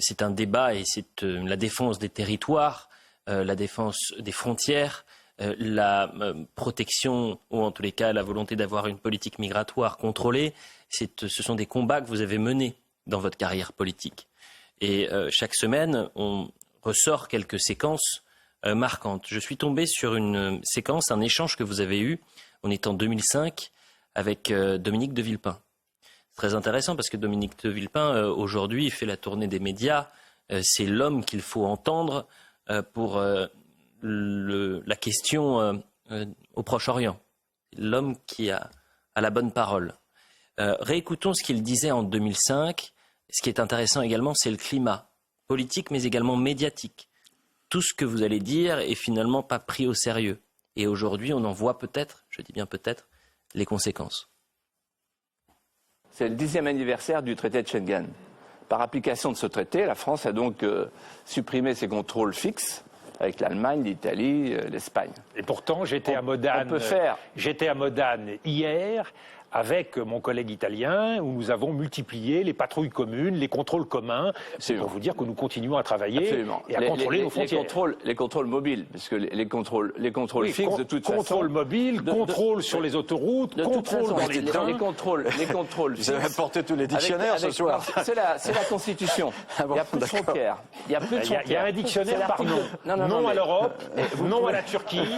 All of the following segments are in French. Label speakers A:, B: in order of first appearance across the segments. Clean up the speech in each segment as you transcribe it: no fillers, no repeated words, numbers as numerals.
A: C'est un débat et c'est la défense des territoires, la défense des frontières, la protection, ou en tous les cas la volonté d'avoir une politique migratoire contrôlée. Ce sont des combats que vous avez menés dans votre carrière politique. Et chaque semaine, on ressort quelques séquences marquantes. Je suis tombé sur une séquence, un échange que vous avez eu, on est en 2005, avec Dominique de Villepin. C'est très intéressant parce que Dominique de Villepin, aujourd'hui, fait la tournée des médias. C'est l'homme qu'il faut entendre pour la question au Proche-Orient. L'homme qui a la bonne parole. Réécoutons ce qu'il disait en 2005. Ce qui est intéressant également, c'est le climat politique, mais également médiatique. Tout ce que vous allez dire est finalement pas pris au sérieux. Et aujourd'hui, on en voit peut-être, je dis bien peut-être, les conséquences.
B: C'est le 10e anniversaire du traité de Schengen. Par application de ce traité, la France a donc supprimé ses contrôles fixes avec l'Allemagne, l'Italie, l'Espagne.
C: Et pourtant, j'étais à Modane hier avec mon collègue italien, où nous avons multiplié les patrouilles communes, les contrôles communs. C'est pour vous dire que nous continuons à travailler et à contrôler nos frontières.
B: Les contrôles mobiles, puisque les contrôles fixes, de toute façon...
C: Contrôle mobile, contrôle sur les autoroutes, contrôle dans les trains...
B: Les contrôles
D: Vous avez apporté tous les dictionnaires ce soir.
B: C'est la Constitution. Il n'y a plus de frontières. Il y
C: a un dictionnaire par nom. Non à l'Europe, non à la Turquie...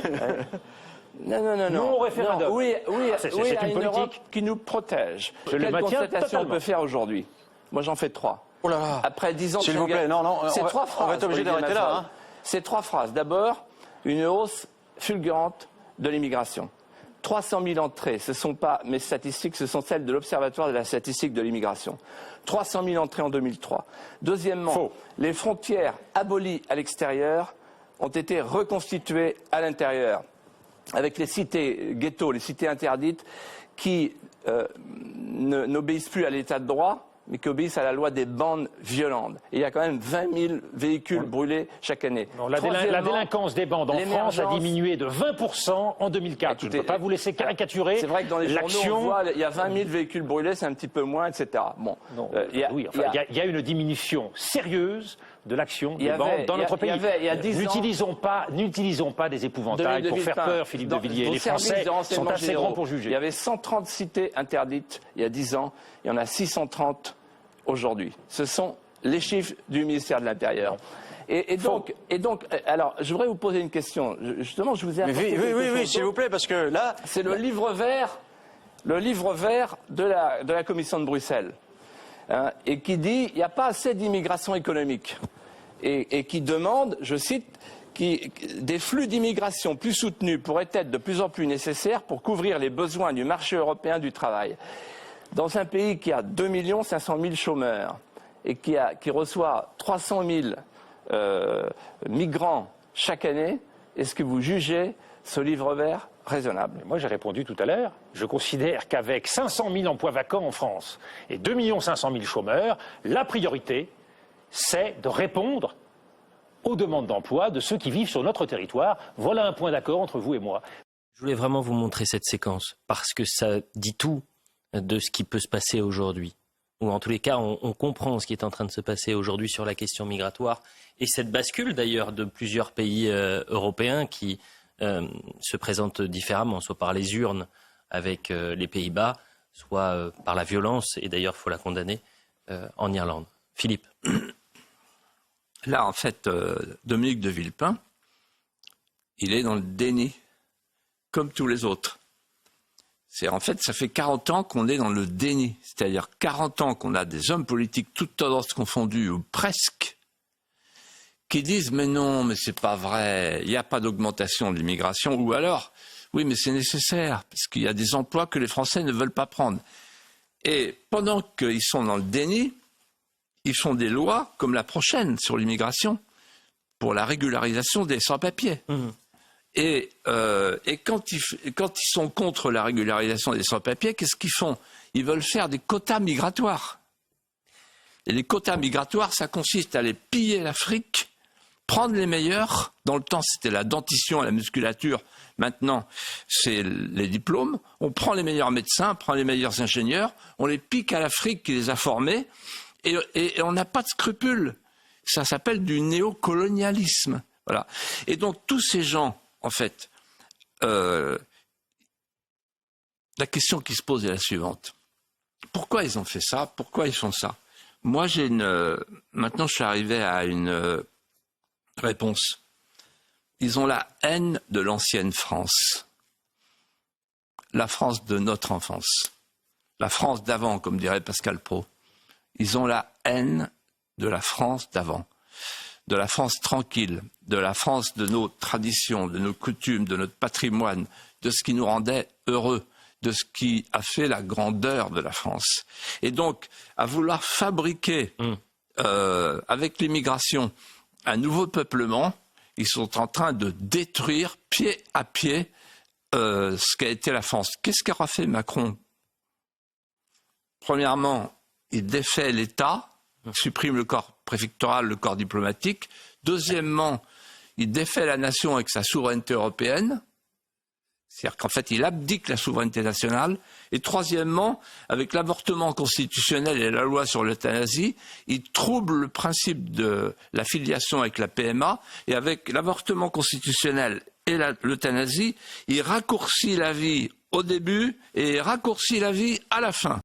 C: Non au référendum.
B: Oui,
C: c'est
B: une
C: une
B: Europe qui nous protège.
C: Quelle
B: constatation on peut faire aujourd'hui? Moi, j'en fais 3.
D: Oh là là.
B: Après 10 ans de
D: S'il vous plaît, non,
B: c'est 3 phrases.
D: On va être obligé d'arrêter là. Hein.
B: C'est 3 phrases. D'abord, une hausse fulgurante de l'immigration. 300 000 entrées, ce ne sont pas mes statistiques, ce sont celles de l'Observatoire de la statistique de l'immigration. 300 000 entrées en 2003. Deuxièmement, les frontières abolies à l'extérieur ont été reconstituées à l'intérieur, avec les cités ghettos, les cités interdites, qui n'obéissent plus à l'état de droit, mais qui obéissent à la loi des bandes violentes. Et il y a quand même 20 000 véhicules brûlés chaque année.
C: Non, la délinquance des bandes en France a diminué de 20% en 2004. Écoutez, je ne peux pas vous laisser caricaturer.
B: C'est vrai que dans les journaux, on voit il y a 20 000 véhicules brûlés, c'est un petit peu moins, etc. Bon,
C: il y a une diminution sérieuse de l'action des bandes dans notre pays. N'utilisons pas des épouvantails pour faire peur, Philippe de Villiers. Les Français sont assez grands pour juger.
B: Il y avait 130 cités interdites il y a 10 ans. Il y en a 630 aujourd'hui. Ce sont les chiffres du ministère de l'Intérieur. Et donc, alors, je voudrais vous poser une question. Justement, je vous ai apporté
D: Oui, s'il vous plaît, parce que là...
B: C'est le livre vert de la Commission de Bruxelles. Et qui dit qu'il n'y a pas assez d'immigration économique. Et qui demande, je cite, des flux d'immigration plus soutenus pourraient être de plus en plus nécessaires pour couvrir les besoins du marché européen du travail. Dans un pays qui a 2 500 000 chômeurs et qui reçoit 300 000 migrants chaque année, est-ce que vous jugez ce livre vert raisonnable?
C: Moi, j'ai répondu tout à l'heure. Je considère qu'avec 500 000 emplois vacants en France et 2 500 000 chômeurs, la priorité, c'est de répondre aux demandes d'emploi de ceux qui vivent sur notre territoire. Voilà un point d'accord entre vous et moi.
A: Je voulais vraiment vous montrer cette séquence parce que ça dit tout de ce qui peut se passer aujourd'hui. Ou en tous les cas, on comprend ce qui est en train de se passer aujourd'hui sur la question migratoire. Et cette bascule d'ailleurs de plusieurs pays européens qui se présentent différemment, soit par les urnes avec les Pays-Bas, soit par la violence, et d'ailleurs il faut la condamner, en Irlande. Philippe.
E: Là, en fait, Dominique de Villepin, il est dans le déni, comme tous les autres. En fait, ça fait 40 ans qu'on est dans le déni. C'est-à-dire 40 ans qu'on a des hommes politiques, toutes tendances confondues, ou presque, qui disent « mais non, mais c'est pas vrai, il n'y a pas d'augmentation de l'immigration », ou alors « oui, mais c'est nécessaire, parce qu'il y a des emplois que les Français ne veulent pas prendre ». Et pendant qu'ils sont dans le déni, ils font des lois, comme la prochaine sur l'immigration, pour la régularisation des sans-papiers. Mmh. Et quand ils sont contre la régularisation des sans-papiers, qu'est-ce qu'ils font? Ils veulent faire des quotas migratoires. Et les quotas migratoires, ça consiste à aller piller l'Afrique, prendre les meilleurs. Dans le temps, c'était la dentition et la musculature. Maintenant, c'est les diplômes. On prend les meilleurs médecins, on prend les meilleurs ingénieurs, on les pique à l'Afrique qui les a formés. Et on n'a pas de scrupules. Ça s'appelle du néocolonialisme. Voilà. Et donc tous ces gens, en fait, la question qui se pose est la suivante. Pourquoi ils ont fait ça? Pourquoi ils font ça? Moi, maintenant je suis arrivé à une réponse. Ils ont la haine de l'ancienne France. La France de notre enfance. La France d'avant, comme dirait Pascal Praud. Ils ont la haine de la France d'avant. De la France tranquille, de la France de nos traditions, de nos coutumes, de notre patrimoine, de ce qui nous rendait heureux, de ce qui a fait la grandeur de la France. Et donc, à vouloir fabriquer, avec l'immigration, un nouveau peuplement, ils sont en train de détruire pied à pied ce qu'a été la France. Qu'est-ce qu'aura fait Macron? Premièrement, il défait l'État, supprime le corps préfectoral, le corps diplomatique. Deuxièmement, il défait la nation avec sa souveraineté européenne. C'est-à-dire qu'en fait, il abdique la souveraineté nationale. Et troisièmement, avec l'avortement constitutionnel et la loi sur l'euthanasie, il trouble le principe de la filiation avec la PMA. Et avec l'avortement constitutionnel et l'euthanasie, il raccourcit la vie au début et raccourcit la vie à la fin.